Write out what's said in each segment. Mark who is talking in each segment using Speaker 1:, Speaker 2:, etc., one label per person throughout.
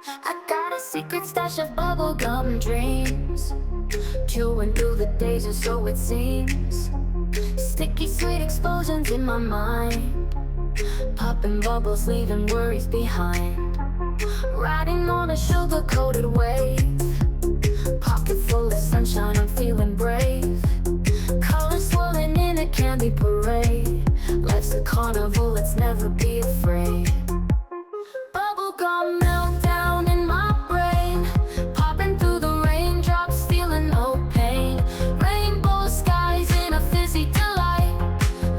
Speaker 1: I got a secret stash of bubblegum dreams, chewing through the days or so it seems. Sticky sweet explosions in my mind, popping bubbles leaving worries behind. Riding on a sugar-coated wave, pocket full of sunshine, I'm feeling brave. Colors swirling in a candy parade. Life's a carnival, let's never be afraid. Bubblegum meltdown in my brain, popping through the raindrops, feeling no pain. Rainbow skies in a fizzy delight,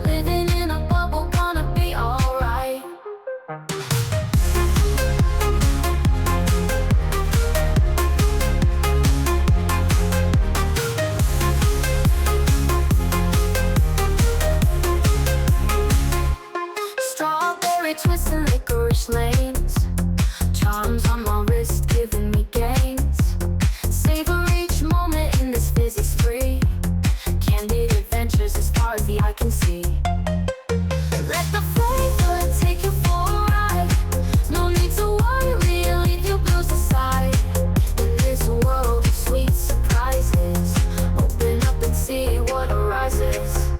Speaker 1: living in a bubble, gonna be alright. Strawberry twists and licorice lanes, charms on my wrist giving me gains. Savor each moment in this fizzy spree, candid adventures as far as the eye can see. Let the flavor take you for a ride, no need to worry, leave your blues aside. In this world of sweet surprises, open up and see what arises.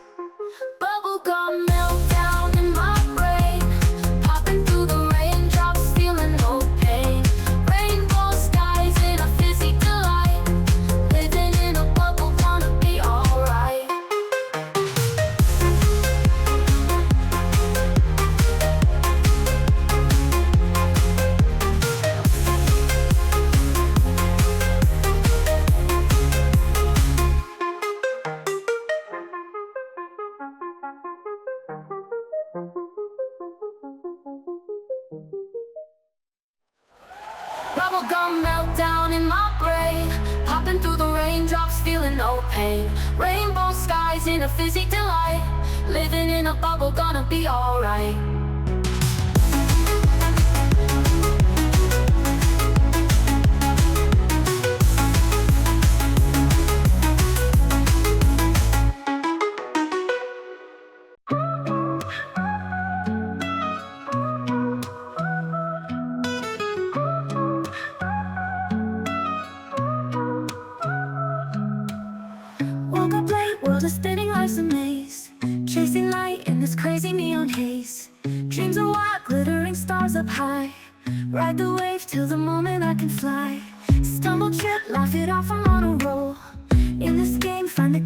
Speaker 1: Bubblegum meltdown in my brain, popping through the raindrops, feeling no pain. Rainbow skies in a fizzy delight, living in a bubble, gonna be alright. Bubblegum meltdown in my brain, popping through the raindrops, feeling no pain. Rainbow skies in a fizzy delight, living in a bubble, gonna be alright. Woke up late, world is spinning, life's a maze, chasing light in this crazy neon haze. Dreams are wild, glittering stars up high, ride the wave till the moment I can fly. Stumble, trip, laugh it off, I'm on a roll. In this game, find the